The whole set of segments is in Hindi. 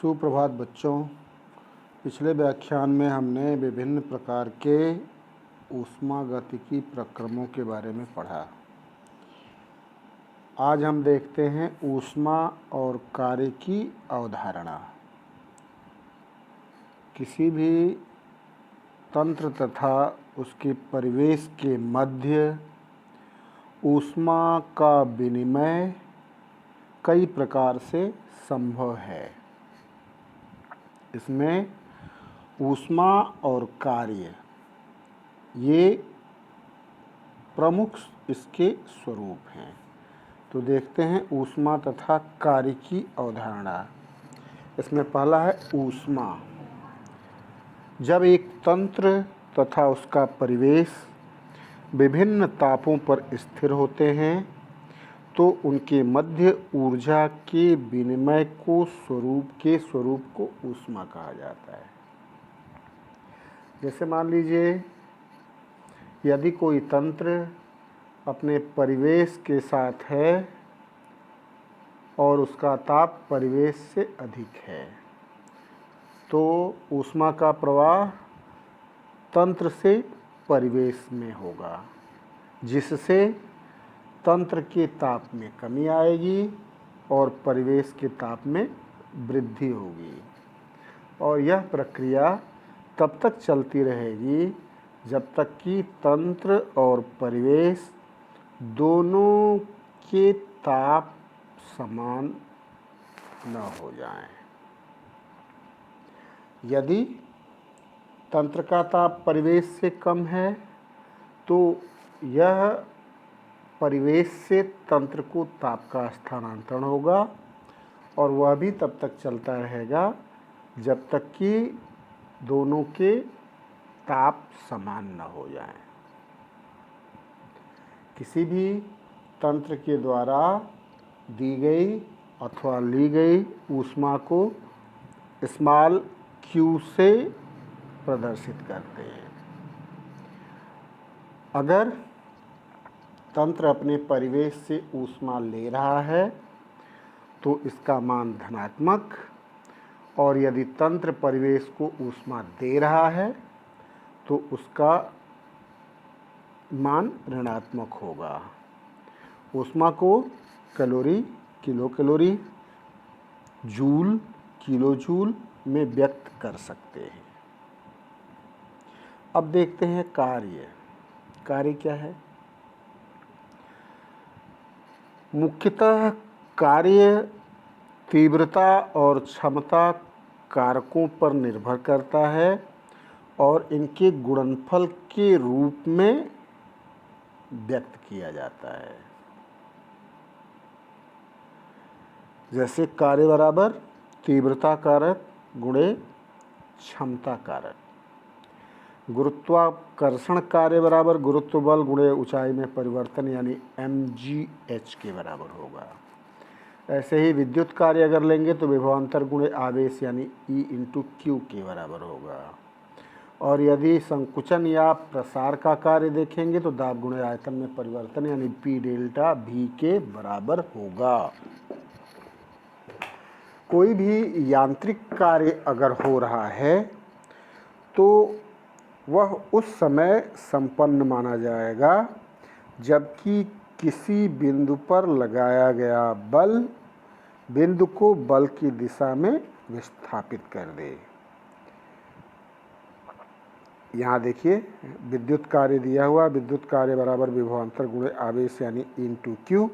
सुप्रभात बच्चों। पिछले व्याख्यान में हमने विभिन्न प्रकार के ऊष्मागतिकी प्रक्रमों के बारे में पढ़ा। आज हम देखते हैं ऊष्मा और कार्य की अवधारणा। किसी भी तंत्र तथा उसके परिवेश के मध्य ऊष्मा का विनिमय कई प्रकार से संभव है। इसमें ऊष्मा और कार्य ये प्रमुख इसके स्वरूप हैं। तो देखते हैं ऊष्मा तथा कार्य की अवधारणा। इसमें पहला है ऊष्मा। जब एक तंत्र तथा उसका परिवेश विभिन्न तापों पर स्थिर होते हैं तो उनके मध्य ऊर्जा के विनिमय को स्वरूप को ऊष्मा कहा जाता है। जैसे मान लीजिए यदि कोई तंत्र अपने परिवेश के साथ है और उसका ताप परिवेश से अधिक है तो ऊष्मा का प्रवाह तंत्र से परिवेश में होगा, जिससे तंत्र के ताप में कमी आएगी और परिवेश के ताप में वृद्धि होगी। और यह प्रक्रिया तब तक चलती रहेगी जब तक कि तंत्र और परिवेश दोनों के ताप समान न हो जाएं। यदि तंत्र का ताप परिवेश से कम है तो यह परिवेश से तंत्र को ताप का स्थानांतरण होगा और वह भी तब तक चलता रहेगा जब तक कि दोनों के ताप समान न हो जाएं। किसी भी तंत्र के द्वारा दी गई अथवा ली गई ऊष्मा को स्मॉल q से प्रदर्शित करते हैं। अगर तंत्र अपने परिवेश से ऊष्मा ले रहा है तो इसका मान धनात्मक, और यदि तंत्र परिवेश को ऊष्मा दे रहा है तो उसका मान ऋणात्मक होगा। ऊष्मा को calorie, kilo calorie, joule, kilo joule में व्यक्त कर सकते हैं। अब देखते हैं कार्य। कार्य क्या है? मुख्यतः कार्य तीव्रता और क्षमता कारकों पर निर्भर करता है और इनके गुणनफल के रूप में व्यक्त किया जाता है। जैसे कार्य बराबर तीव्रता कारक गुणे क्षमता कारक। गुरुत्वाकर्षण कार्य बराबर गुरुत्व बल गुणे ऊंचाई में परिवर्तन यानी mgh के बराबर होगा। ऐसे ही विद्युत कार्य अगर लेंगे तो विभवांतर गुणे आवेश यानी E × Q के बराबर होगा। और यदि संकुचन या प्रसार का कार्य देखेंगे तो दाब गुणे आयतन में परिवर्तन यानी P डेल्टा V के बराबर होगा। कोई भी यांत्रिक कार्य अगर हो रहा है तो वह उस समय संपन्न माना जाएगा जबकि किसी बिंदु पर लगाया गया बल बिंदु को बल की दिशा में विस्थापित कर दे। यहाँ देखिए विद्युत कार्य दिया हुआ, विद्युत कार्य बराबर विभवांतर गुणे आवेश यानी E × Q।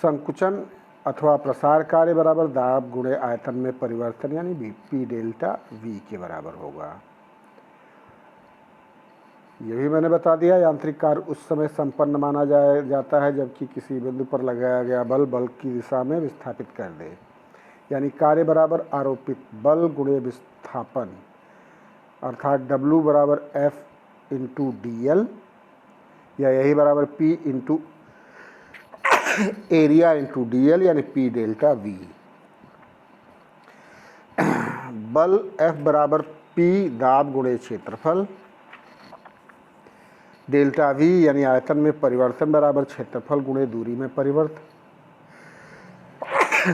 संकुचन अथवा प्रसार कार्य बराबर दाब गुणे आयतन में परिवर्तन यानी P डेल्टा V के बराबर होगा। यह भी मैंने बता दिया यांत्रिक कार्य उस समय संपन्न माना जाता है जबकि किसी बिंदु पर लगाया गया बल की दिशा में विस्थापित कर दे, यानी कार्य बराबर आरोपित बल गुणे विस्थापन अर्थात W बराबर F × dl या यही बराबर P × एरिया × dl यानी P डेल्टा V। बल F बराबर P दाब गुणे क्षेत्रफल, डेल्टा V यानी आयतन में परिवर्तन बराबर क्षेत्रफल गुणे दूरी में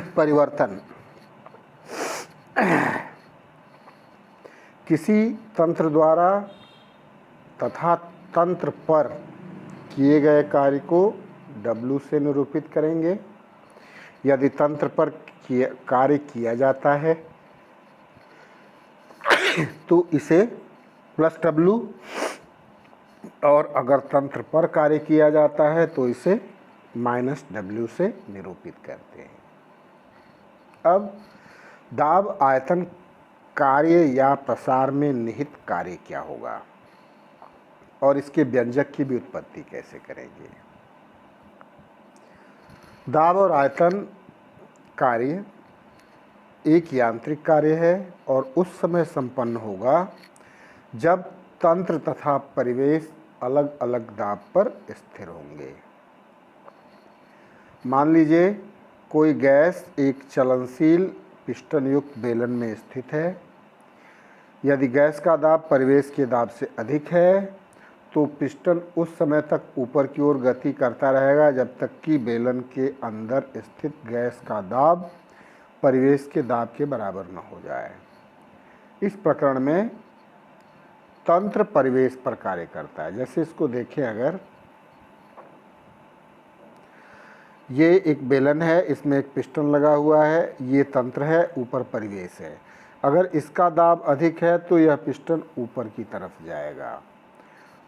परिवर्तन। किसी तंत्र द्वारा तथा तंत्र पर किए गए कार्य को W से निरूपित करेंगे। यदि तंत्र पर कार्य किया जाता है तो इसे +W, और अगर तंत्र पर कार्य किया जाता है तो इसे -W से निरूपित करते हैं। अब दाब आयतन कार्य या प्रसार में निहित कार्य क्या होगा और इसके व्यंजक की भी उत्पत्ति कैसे करेंगे। दाब और आयतन कार्य एक यांत्रिक कार्य है और उस समय संपन्न होगा जब तंत्र तथा परिवेश अलग अलग दाब पर स्थिर होंगे। मान लीजिए कोई गैस एक चलनशील पिस्टन युक्त बेलन में स्थित है। यदि गैस का दाब परिवेश के दाब से अधिक है तो पिस्टन उस समय तक ऊपर की ओर गति करता रहेगा जब तक कि बेलन के अंदर स्थित गैस का दाब परिवेश के दाब के बराबर न हो जाए। इस प्रकरण में तंत्र परिवेश पर कार्य करता है। जैसे इसको देखें, अगर ये एक बेलन है, इसमें एक पिस्टन लगा हुआ है, ये तंत्र है, ऊपर परिवेश है। अगर इसका दाब अधिक है तो यह पिस्टन ऊपर की तरफ जाएगा,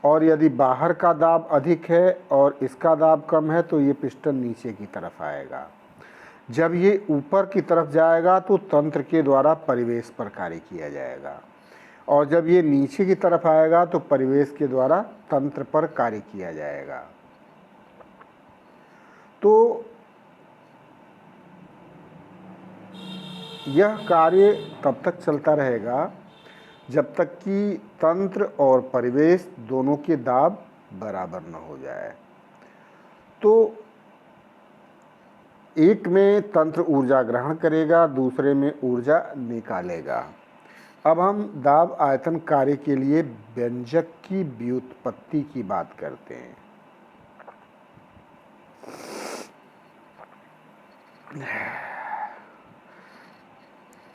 और यदि बाहर का दाब अधिक है और इसका दाब कम है तो ये पिस्टन नीचे की तरफ आएगा। जब ये ऊपर की तरफ जाएगा तो तंत्र के द्वारा परिवेश पर कार्य किया जाएगा, और जब ये नीचे की तरफ आएगा तो परिवेश के द्वारा तंत्र पर कार्य किया जाएगा। तो यह कार्य तब तक चलता रहेगा जब तक कि तंत्र और परिवेश दोनों के दाब बराबर न हो जाए। तो एक में तंत्र ऊर्जा ग्रहण करेगा, दूसरे में ऊर्जा निकालेगा। अब हम दाब आयतन कार्य के लिए व्यंजक की व्युत्पत्ति की बात करते हैं।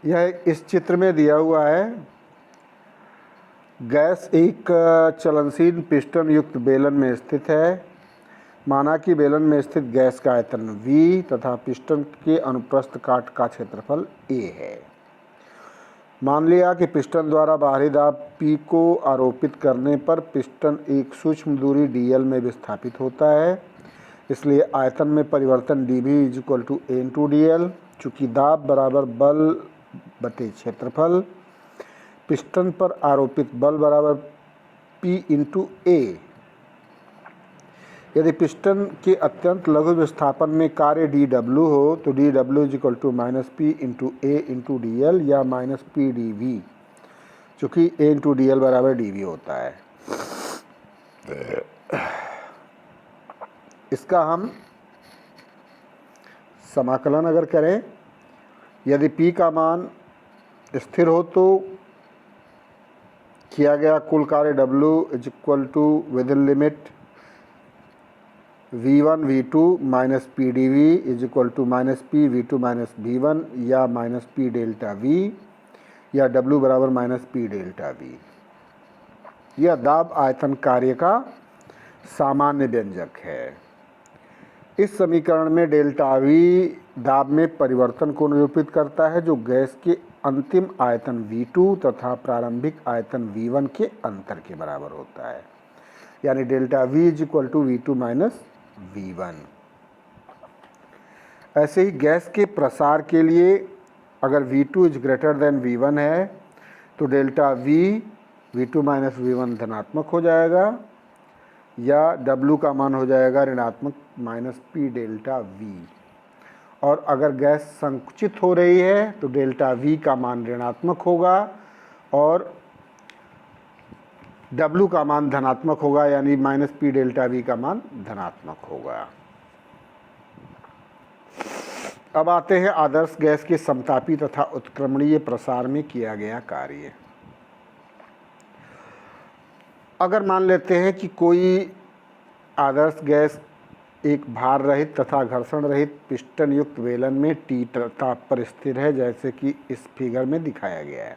यह इस चित्र में दिया हुआ है। गैस एक चलनशील पिस्टन युक्त बेलन में स्थित है। माना कि बेलन में स्थित गैस का आयतन V तथा पिस्टन के अनुप्रस्थ काट का क्षेत्रफल A है। मान लिया कि पिस्टन द्वारा बाहरी दाब P को आरोपित करने पर पिस्टन एक सूक्ष्म दूरी dl में विस्थापित होता है। इसलिए आयतन में परिवर्तन dV = A×dl। चूँकि दाब बराबर बल बटे क्षेत्रफल, पिस्टन पर आरोपित बल बराबर P×A। यदि पिस्टन के अत्यंत लघु विस्थापन में कार्य dW हो तो dW = -P×A×dl या -P/dV, चूँकि A×dl बराबर dV होता है। इसका हम समाकलन अगर करें, यदि P का मान स्थिर हो तो किया गया कुल कार्य W within limit V1 V2 - P/dV = -P/V2 - V1 या -P∆V या W बराबर -P∆V। यह दाब आयतन कार्य का सामान्य व्यंजक है। इस समीकरण में ΔV दाब में परिवर्तन को निरूपित करता है जो गैस के अंतिम आयतन V2 तथा प्रारंभिक आयतन V1 के अंतर के बराबर होता है, यानी ΔV = V2 - V1। ऐसे ही गैस के प्रसार के लिए अगर V2 > V1 है तो ΔV V2 - V1 धनात्मक हो जाएगा या W का मान हो जाएगा ऋणात्मक -P∆V। और अगर गैस संकुचित हो रही है तो ΔV का मान ऋणात्मक होगा और W का मान धनात्मक होगा, यानी -P∆V का मान धनात्मक होगा। अब आते हैं आदर्श गैस के समतापी तथा उत्क्रमणीय प्रसार में किया गया कार्य। अगर मान लेते हैं कि कोई आदर्श गैस एक भार रहित तथा घर्षण रहित पिस्टन युक्त बेलन में T ताप पर स्थिर है, जैसे कि इस फिगर में दिखाया गया है।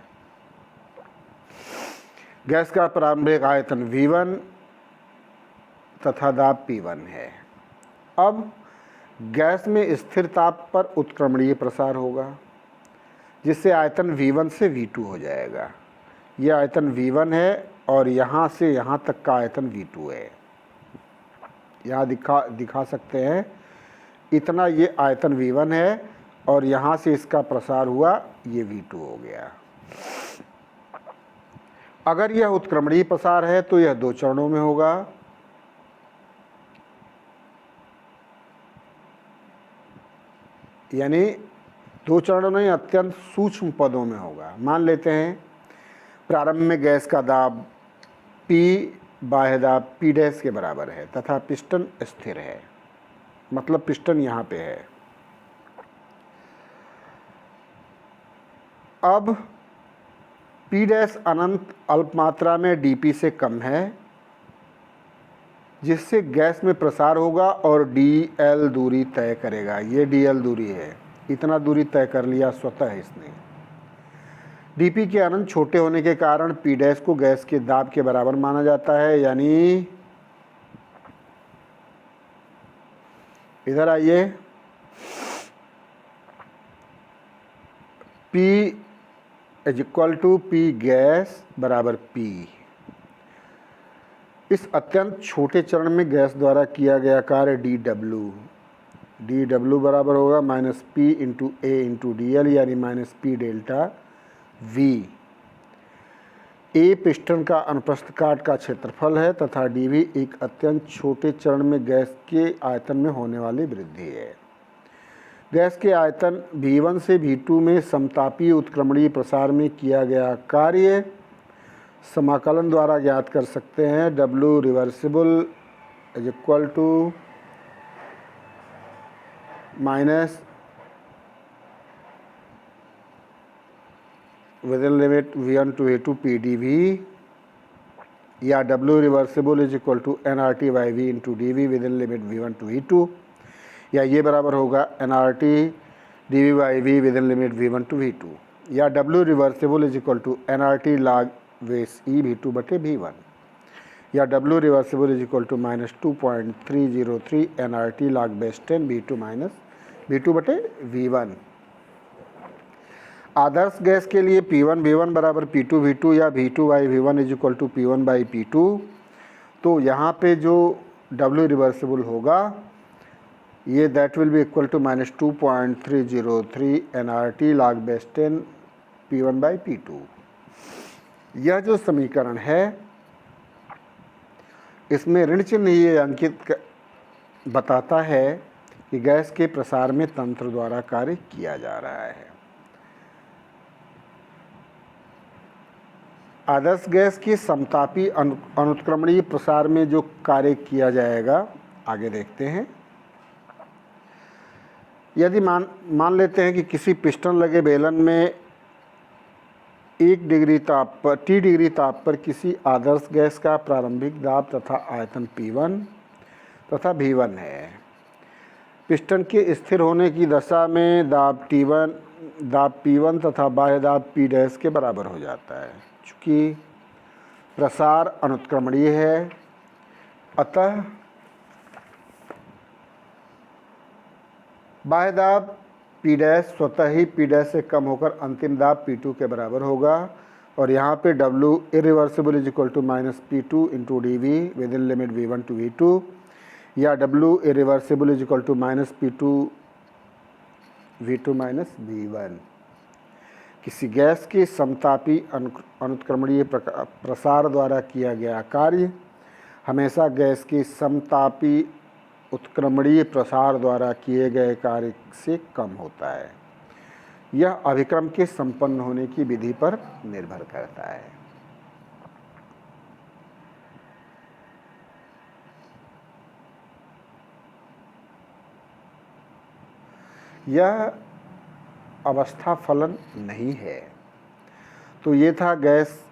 गैस का प्रारंभिक आयतन V1 तथा दाब P1 है। अब गैस में स्थिर ताप पर उत्क्रमणीय प्रसार होगा, जिससे आयतन V1 से V2 हो जाएगा। यह आयतन V1 है और यहाँ से यहाँ तक का आयतन V2 है। यहाँ दिखा सकते हैं, इतना ये आयतन V1 है और यहाँ से इसका प्रसार हुआ, ये V2 हो गया। अगर यह उत्क्रमणीय प्रसार है तो यह 2 चरणों में होगा। यानी 2 चरणों नहीं, अत्यंत सूक्ष्म पदों में होगा। मान लेते हैं प्रारंभ में गैस का दाब P बाह्य दाब P डैश के बराबर है तथा पिस्टन स्थिर है, मतलब पिस्टन यहाँ पे है। अब P डैश अनंत अल्प मात्रा में dP से कम है, जिससे गैस में प्रसार होगा और dl दूरी तय करेगा। ये dl दूरी है, इतना दूरी तय कर लिया स्वतः इसने। dP के अनंत छोटे होने के कारण P डैश को गैस के दाब के बराबर माना जाता है। यानी इधर आइए, P is equal to P gas बराबर P। इस अत्यंत छोटे चरण में गैस द्वारा किया गया कार्य dW बराबर होगा minus P into A into DL, यानी minus P delta V। A piston का अनुप्रस्थ काट का क्षेत्रफल है तथा dV एक अत्यंत छोटे चरण में गैस के आयतन में होने वाली वृद्धि है। गैस के आयतन V1 से V2 में समतापीय उत्क्रमणीय प्रसार में किया गया कार्य समाकलन द्वारा ज्ञात कर सकते हैं। W reversible is equal to minus within limit V1 to A2 PdV, या W reversible is equal to nRT by V into dV within limit V1 to E2, या ये बराबर होगा nRT dV by V within limit V1 to V2, या W reversible is equal to nRT log base E V2 बटे V1, या W reversible is equal to minus 2.303 nRT log base 10 V2 minus V2 बटे V1। आदर्श गैस के लिए P1 V1 बराबर P2 V2 या V2 by V1 is equal to P1 by P2। तो यहाँ पे जो W रिवर्सिबल होगा ये that will be equal to minus 2.303 nRT log base 10 P1 by P2। यह जो समीकरण है इसमें ऋण चिन्ह ये अंकित बताता है कि गैस के प्रसार में तंत्र द्वारा कार्य किया जा रहा है। आदर्श गैस के समतापी अनुत्क्रमणीय प्रसार में जो कार्य किया जाएगा आगे देखते हैं। यदि मान लेते हैं कि किसी पिस्टन लगे बेलन में 1 डिग्री ताप पर T डिग्री ताप पर किसी आदर्श गैस का प्रारंभिक दाब तथा आयतन P1 तथा V1 है। पिस्टन के स्थिर होने की दशा में दाब P1 तथा बाह्य दाब P डैश के बराबर हो जाता है। चूँकि प्रसार अनुत्क्रमणीय है, अतः बाह्य दाब P डैश स्वतः ही P डैश से कम होकर अंतिम दाब P2 के बराबर होगा, और यहाँ पे W irreversible is equal to minus P2 into dV within limit V1 to V2, या W irreversible is equal to minus P2 V2 minus V1। किसी गैस के समतापी अनुत्क्रमणीय प्रसार द्वारा किया गया कार्य हमेशा गैस के समतापी उत्क्रमणीय प्रसार द्वारा किए गए कार्य से कम होता है। यह अभिक्रम के संपन्न होने की विधि पर निर्भर करता है। यह अवस्था फलन नहीं है। तो ये था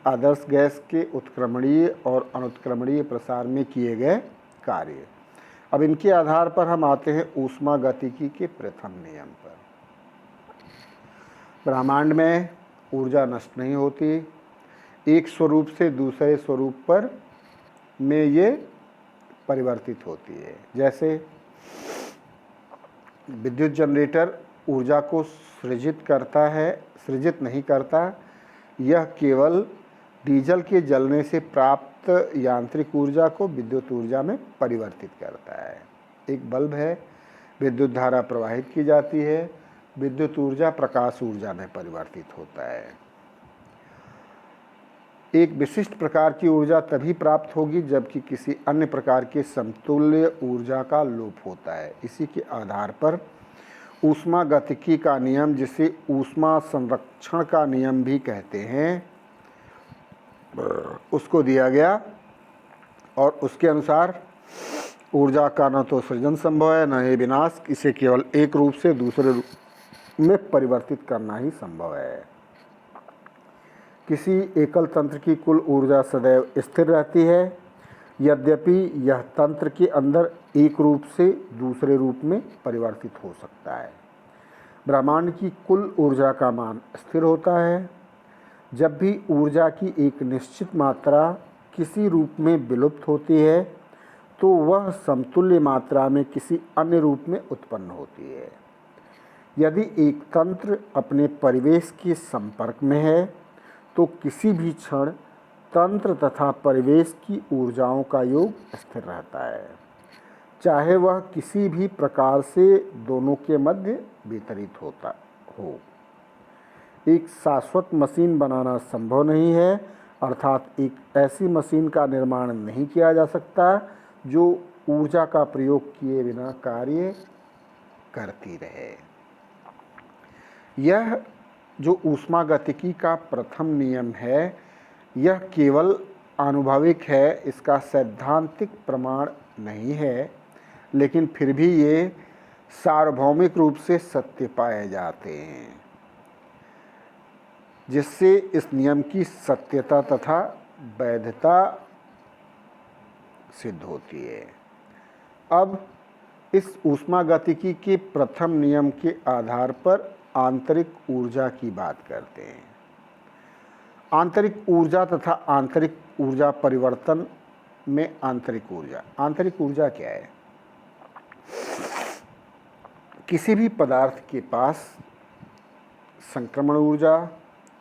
आदर्श गैस के उत्क्रमणीय और अनुत्क्रमणीय प्रसार में किए गए कार्य। अब इनके आधार पर हम आते हैं ऊष्मागतिकी के प्रथम नियम पर। ब्रह्मांड में ऊर्जा नष्ट नहीं होती, एक स्वरूप से दूसरे स्वरूप पर में ये परिवर्तित होती है। जैसे विद्युत जनरेटर ऊर्जा को सृजित नहीं करता, यह केवल डीजल के जलने से प्राप्त यांत्रिक ऊर्जा को विद्युत ऊर्जा में परिवर्तित करता है। एक बल्ब है, विद्युत धारा प्रवाहित की जाती है, विद्युत ऊर्जा प्रकाश ऊर्जा में परिवर्तित होता है। एक विशिष्ट प्रकार की ऊर्जा तभी प्राप्त होगी जबकि किसी अन्य प्रकार के समतुल्य ऊर्जा का लोप होता है। इसी के आधार पर ऊष्मागतिकी का नियम, जिसे ऊष्मा संरक्षण का नियम भी कहते हैं, उसको दिया गया और उसके अनुसार ऊर्जा का न तो सृजन संभव है न ही विनाश, इसे केवल एक रूप से दूसरे रूप में परिवर्तित करना ही संभव है। किसी एकल तंत्र की कुल ऊर्जा सदैव स्थिर रहती है, यद्यपि यह तंत्र के अंदर एक रूप से दूसरे रूप में परिवर्तित हो सकता है। ब्रह्मांड की कुल ऊर्जा का मान स्थिर होता है। जब भी ऊर्जा की एक निश्चित मात्रा किसी रूप में विलुप्त होती है तो वह समतुल्य मात्रा में किसी अन्य रूप में उत्पन्न होती है। यदि एक तंत्र अपने परिवेश के संपर्क में है तो किसी भी क्षण तंत्र तथा परिवेश की ऊर्जाओं का योग स्थिर रहता है, चाहे वह किसी भी प्रकार से दोनों के मध्य वितरित होता हो। एक शाश्वत मशीन बनाना संभव नहीं है, अर्थात एक ऐसी मशीन का निर्माण नहीं किया जा सकता जो ऊर्जा का प्रयोग किए बिना कार्य करती रहे। यह जो ऊष्मागतिकी का प्रथम नियम है, यह केवल आनुभविक है, इसका सैद्धांतिक प्रमाण नहीं है, लेकिन फिर भी ये सार्वभौमिक रूप से सत्य पाए जाते हैं, जिससे इस नियम की सत्यता तथा वैधता सिद्ध होती है। अब इस ऊष्मागतिकी के प्रथम नियम के आधार पर आंतरिक ऊर्जा की बात करते हैं। आंतरिक ऊर्जा तथा आंतरिक ऊर्जा परिवर्तन में आंतरिक ऊर्जा क्या है? किसी भी पदार्थ के पास संक्रमण ऊर्जा,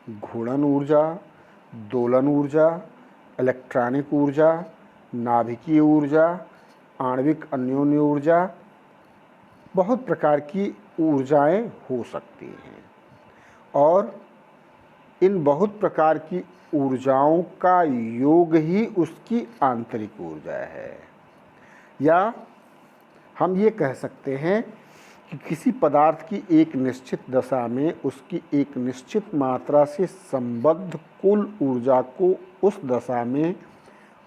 घूर्णन ऊर्जा, दोलन ऊर्जा, इलेक्ट्रॉनिक ऊर्जा, नाभिकीय ऊर्जा, आणविक अन्योन्य ऊर्जा, बहुत प्रकार की ऊर्जाएं हो सकती हैं और इन बहुत प्रकार की ऊर्जाओं का योग ही उसकी आंतरिक ऊर्जा है। या हम ये कह सकते हैं कि किसी पदार्थ की एक निश्चित दशा में उसकी एक निश्चित मात्रा से संबद्ध कुल ऊर्जा को उस दशा में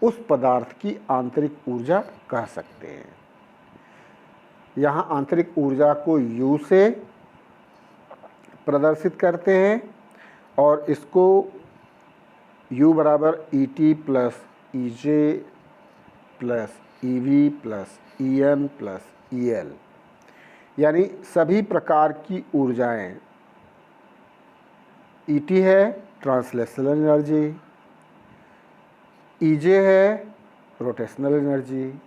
उस पदार्थ की आंतरिक ऊर्जा कह सकते हैं। यहाँ आंतरिक ऊर्जा को U से प्रदर्शित करते हैं और इसको U बराबर ET plus EJ plus EV plus EN plus EL, यानी सभी प्रकार की ऊर्जाएं। ET है ट्रांसलेशनल एनर्जी, EJ है रोटेशनल एनर्जी,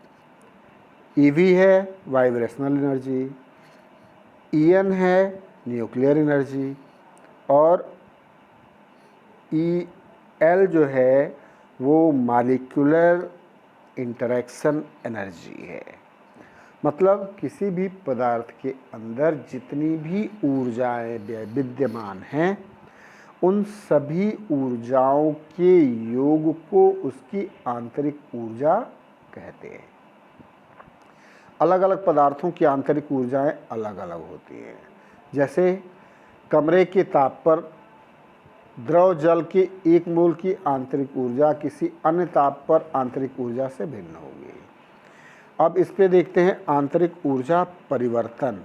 EV है वाइब्रेशनल एनर्जी, EN है न्यूक्लियर एनर्जी और EL जो है वो मॉलिक्यूलर इंटरैक्शन एनर्जी है। मतलब किसी भी पदार्थ के अंदर जितनी भी ऊर्जाएं विद्यमान हैं उन सभी ऊर्जाओं के योग को उसकी आंतरिक ऊर्जा कहते हैं। अलग अलग पदार्थों की आंतरिक ऊर्जाएं अलग अलग होती हैं। जैसे कमरे के ताप पर द्रव जल के 1 मोल की आंतरिक ऊर्जा किसी अन्य ताप पर आंतरिक ऊर्जा से भिन्न होगी। अब इस पे देखते हैं आंतरिक ऊर्जा परिवर्तन।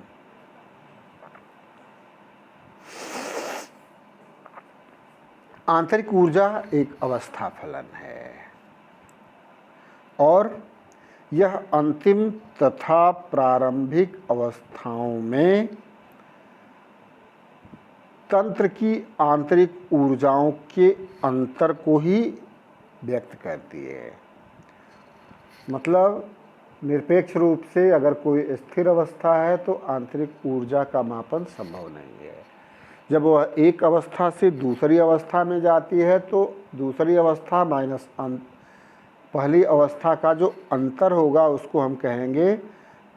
आंतरिक ऊर्जा एक अवस्था फलन है और यह अंतिम तथा प्रारंभिक अवस्थाओं में तंत्र की आंतरिक ऊर्जाओं के अंतर को ही व्यक्त करती है। मतलब निरपेक्ष रूप से अगर कोई स्थिर अवस्था है तो आंतरिक ऊर्जा का मापन संभव नहीं है। जब वह एक अवस्था से दूसरी अवस्था में जाती है तो दूसरी अवस्था माइनस पहली अवस्था का जो अंतर होगा उसको हम कहेंगे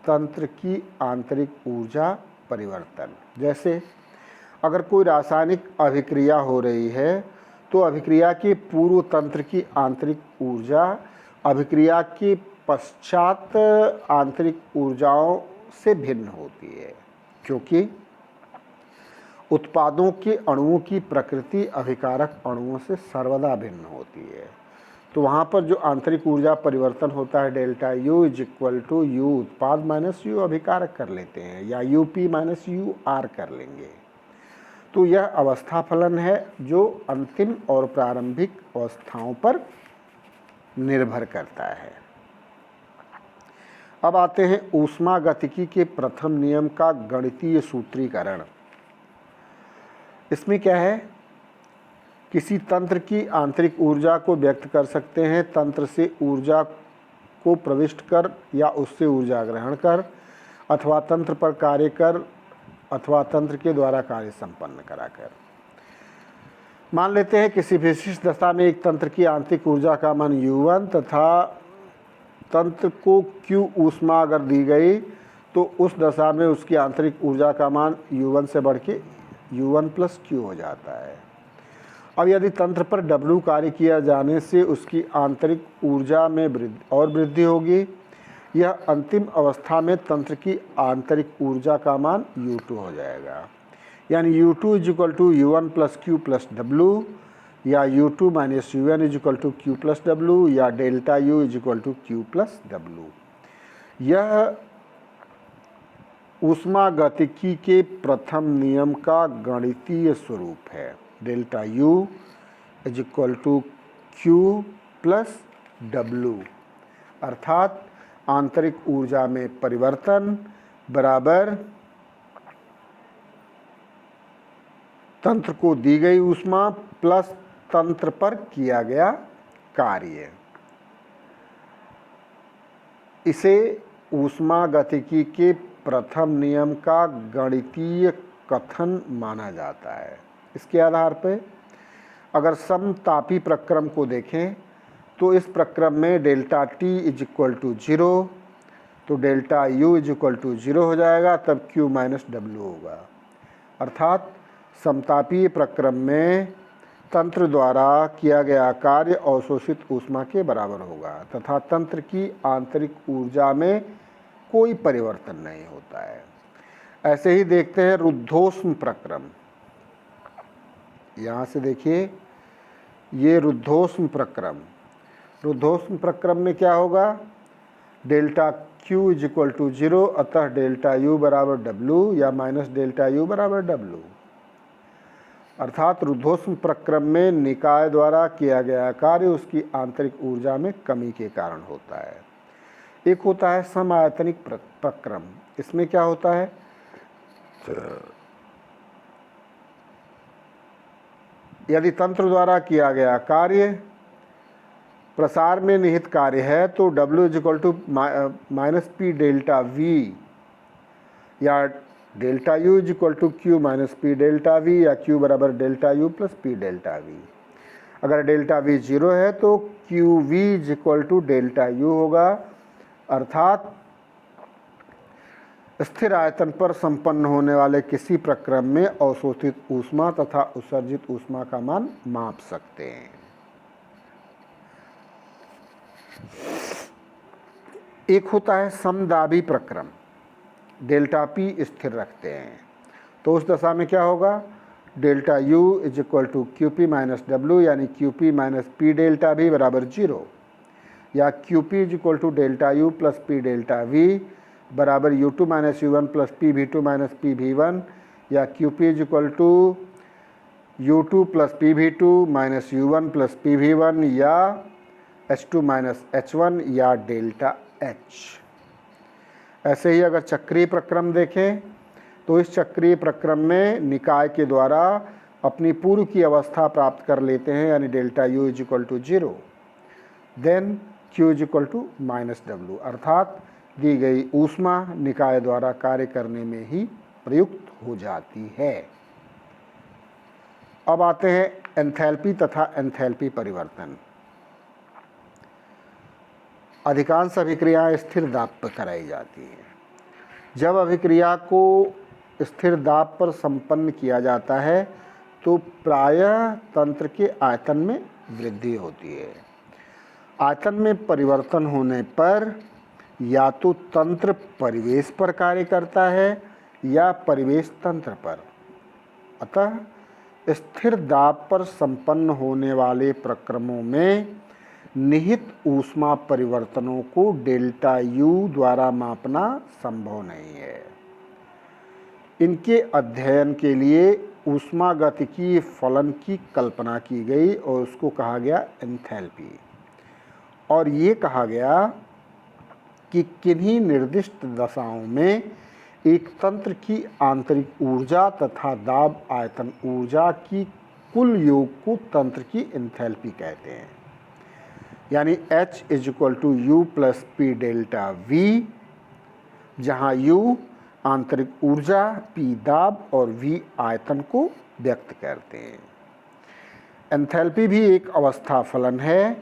तंत्र की आंतरिक ऊर्जा परिवर्तन। जैसे अगर कोई रासायनिक अभिक्रिया हो रही है तो अभिक्रिया के पूर्व तंत्र की आंतरिक ऊर्जा अभिक्रिया के पश्चात आंतरिक ऊर्जाओं से भिन्न होती है, क्योंकि उत्पादों के अणुओं की प्रकृति अभिकारक अणुओं से सर्वदा भिन्न होती है। तो वहाँ पर जो आंतरिक ऊर्जा परिवर्तन होता है delta U is equal to U उत्पाद माइनस यू अभिकारक कर लेते हैं, या U P minus U R कर लेंगे। तो यह अवस्था फलन है जो अंतिम और प्रारंभिक अवस्थाओं पर निर्भर करता है। अब आते हैं ऊष्मागतिकी के प्रथम नियम का गणितीय सूत्रीकरण। इसमें क्या है, किसी तंत्र की आंतरिक ऊर्जा को व्यक्त कर सकते हैं तंत्र से ऊर्जा को प्रविष्ट कर या उससे ऊर्जा ग्रहण कर, अथवा तंत्र पर कार्य कर, अथवा तंत्र के द्वारा कार्य संपन्न कराकर। मान लेते हैं किसी विशिष्ट दशा में एक तंत्र की आंतरिक ऊर्जा का मान U1 तथा तंत्र को Q ऊष्मा अगर दी गई तो उस दशा में उसकी आंतरिक ऊर्जा का मान U1 से बढ़ के U1 + Q हो जाता है। अब यदि तंत्र पर W कार्य किया जाने से उसकी आंतरिक ऊर्जा में वृद्धि होगी। यह अंतिम अवस्था में तंत्र की आंतरिक ऊर्जा का मान U2 हो जाएगा, यानी U2 = U1 + Q + W, या U2 - UN = Q + W, या डेल्टा U = Q + W। यह ऊष्मागतिकी के प्रथम नियम का गणितीय स्वरूप है। डेल्टा U = Q + W, अर्थात आंतरिक ऊर्जा में परिवर्तन बराबर तंत्र को दी गई ऊष्मा प्लस तंत्र पर किया गया कार्य। इसे ऊष्मागतिकी के प्रथम नियम का गणितीय कथन माना जाता है। इसके आधार पर अगर समतापी प्रक्रम को देखें तो इस प्रक्रम में डेल्टा T = 0, तो डेल्टा U = 0 हो जाएगा, तब Q - W होगा। अर्थात समतापीय प्रक्रम में तंत्र द्वारा किया गया कार्य अवशोषित ऊष्मा के बराबर होगा तथा तंत्र की आंतरिक ऊर्जा में कोई परिवर्तन नहीं होता है। ऐसे ही देखते हैं रुद्धोष्म प्रक्रम। यहाँ से देखिए, ये रुद्धोष्म प्रक्रम में क्या होगा, डेल्टा Q = 0, अतः डेल्टा U = W, या माइनस डेल्टा U = W। अर्थात रुद्धोष्म प्रक्रम में निकाय द्वारा किया गया कार्य उसकी आंतरिक ऊर्जा में कमी के कारण होता है। एक होता है समायतनिक प्रक्रम। इसमें क्या होता है, यदि तंत्र द्वारा किया गया कार्य प्रसार में निहित कार्य है तो W = -P डेल्टा V, या delta U = Q - P delta V, या Q = delta U + P delta V। अगर डेल्टा V 0 है तो QV = डेल्टा U होगा। अर्थात स्थिर आयतन पर संपन्न होने वाले किसी प्रक्रम में अवशोषित ऊष्मा तथा उत्सर्जित ऊष्मा का मान माप सकते हैं। एक होता है समदाबी प्रक्रम। डेल्टा P स्थिर रखते हैं तो उस दशा में क्या होगा, डेल्टा U = QP - W, यानी QP - P डेल्टा V = 0, या QP = delta U + P delta V बराबर U2 - U1 + PV2 - PV1, या QP = U2 + PV2 - U1 + PV1, या H2 - H1, या डेल्टा H। ऐसे ही अगर चक्रीय प्रक्रम देखें तो इस चक्रीय प्रक्रम में निकाय के द्वारा अपनी पूर्व की अवस्था प्राप्त कर लेते हैं, यानी delta U is equal to 0, then Q is equal to minus W, अर्थात दी गई ऊष्मा निकाय द्वारा कार्य करने में ही प्रयुक्त हो जाती है। अब आते हैं एंथैल्पी तथा एंथैल्पी परिवर्तन। अधिकांश अभिक्रियाएं स्थिर दाब पर कराई जाती हैं। जब अभिक्रिया को स्थिर दाब पर संपन्न किया जाता है तो प्रायः तंत्र के आयतन में वृद्धि होती है। आयतन में परिवर्तन होने पर या तो तंत्र परिवेश पर कार्य करता है या परिवेश तंत्र पर। अतः स्थिर दाब पर संपन्न होने वाले प्रक्रमों में निहित ऊष्मा परिवर्तनों को डेल्टा यू द्वारा मापना संभव नहीं है। इनके अध्ययन के लिए ऊष्मागतिकीय फलन की कल्पना की गई और उसको कहा गया एंथैल्पी, और ये कहा गया कि किन्हीं निर्दिष्ट दशाओं में एक तंत्र की आंतरिक ऊर्जा तथा दाब आयतन ऊर्जा की कुल योग को तंत्र की एंथैल्पी कहते हैं, यानी H is equal to U plus P delta V, जहाँ U आंतरिक ऊर्जा, P दाब और V आयतन को व्यक्त करते हैं। एंथैल्पी भी एक अवस्था फलन है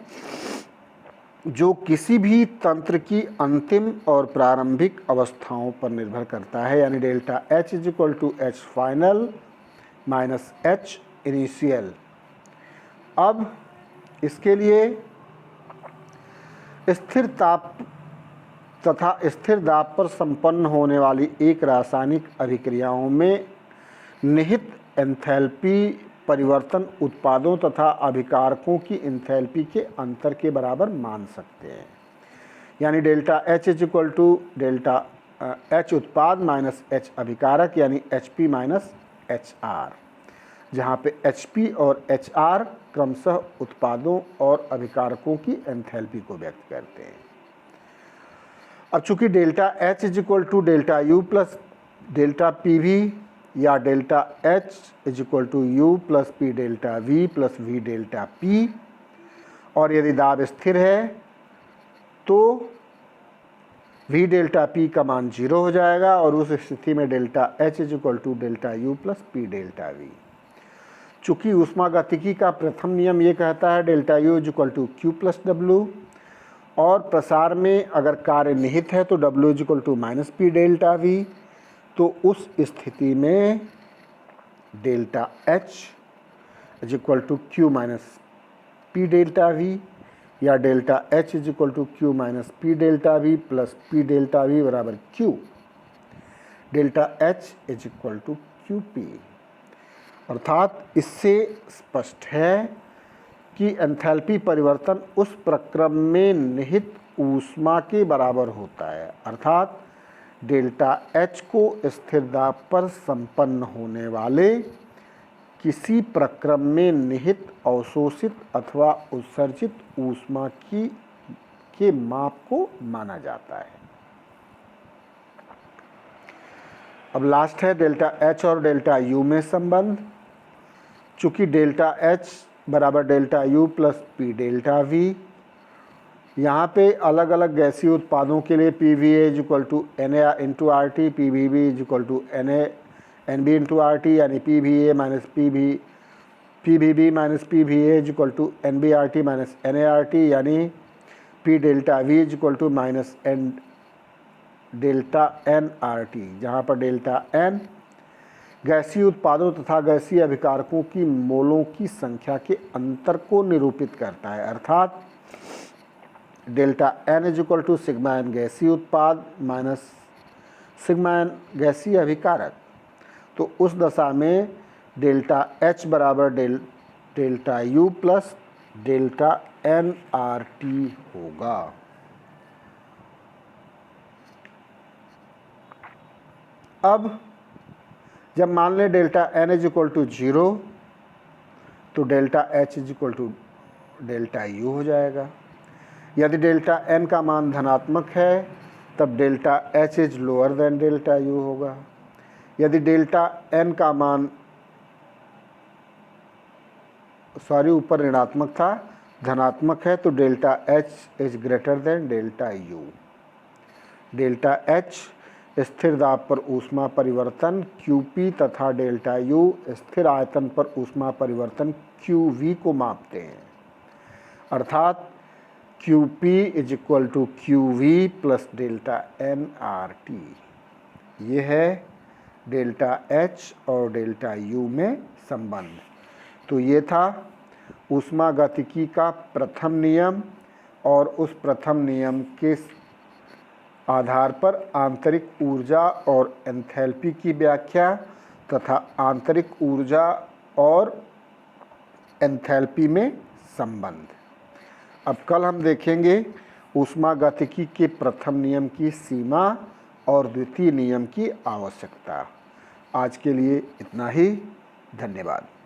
जो किसी भी तंत्र की अंतिम और प्रारंभिक अवस्थाओं पर निर्भर करता है, यानी delta H is equal to H final minus H initial. अब इसके लिए स्थिर ताप तथा स्थिर दाब पर संपन्न होने वाली एक रासायनिक अभिक्रियाओं में निहित एंथैल्पी परिवर्तन उत्पादों तथा अभिकारकों की एंथैल्पी के अंतर के बराबर मान सकते हैं, यानी delta H is equal to delta H उत्पाद माइनस H अभिकारक, यानी HP माइनस HR, जहाँ पे HP और HR क्रमशः उत्पादों और अभिकारकों की एंथैल्पी को व्यक्त करते हैं। अब चूंकि delta H is equal to delta U plus delta P V या delta H is equal to U plus P delta V plus V delta P, और यदि दाब स्थिर है तो वी डेल्टा पी का मान 0 हो जाएगा, और उस स्थिति में delta H is equal to delta U plus P delta V. चूँकि ऊष्मागतिकी का प्रथम नियम ये कहता है delta U is equal to Q plus W, और प्रसार में अगर कार्य निहित है तो W is equal to minus P delta V, तो उस स्थिति में delta H is equal to Q minus P delta V या delta H is equal to Q minus P delta V plus P delta V बराबर Q, delta H is equal to Q P. अर्थात इससे स्पष्ट है कि एंथैल्पी परिवर्तन उस प्रक्रम में निहित ऊष्मा के बराबर होता है, अर्थात डेल्टा H को स्थिर दाब पर संपन्न होने वाले किसी प्रक्रम में निहित अवशोषित अथवा उत्सर्जित ऊष्मा के माप को माना जाता है। अब लास्ट है डेल्टा H और डेल्टा U में संबंध। चूँकि डेल्टा H बराबर delta U plus P delta V, यहाँ पे अलग अलग गैसीय उत्पादों के लिए P V A is equal to N A into R T, P V B is equal to N B into R T, यानी P V A minus P V B minus P V A is equal to N B R T minus N A R T, यानी P delta V is equal to minus N delta N R T, जहाँ पर डेल्टा एन गैसीय उत्पादों तथा गैसीय अभिकारकों की मोलों की संख्या के अंतर को निरूपित करता है, अर्थात delta N is equal to sigma N गैसीय उत्पाद माइनस सिग्मा एन गैसीय अभिकारक। तो उस दशा में डेल्टा H बराबर delta U plus delta N R T होगा। अब जब मान लें delta N is equal to 0 तो delta H is equal to delta U हो जाएगा। यदि डेल्टा N का मान धनात्मक है तब delta H is lower than delta U होगा। यदि डेल्टा n का मान, ऊपर ऋणात्मक था, धनात्मक है, तो delta H is greater than delta U। Delta H स्थिर दाब पर ऊष्मा परिवर्तन QP तथा डेल्टा U स्थिर आयतन पर ऊष्मा परिवर्तन QV को मापते हैं। अर्थात QP is equal to QV plus delta nRT। ये है डेल्टा H और डेल्टा U में संबंध। तो ये था ऊष्मागतिकी का प्रथम नियम, और उस प्रथम नियम के आधार पर आंतरिक ऊर्जा और एंथैल्पी की व्याख्या तथा आंतरिक ऊर्जा और एंथैल्पी में संबंध। अब कल हम देखेंगे ऊष्मागतिकी के प्रथम नियम की सीमा और द्वितीय नियम की आवश्यकता। आज के लिए इतना ही। धन्यवाद।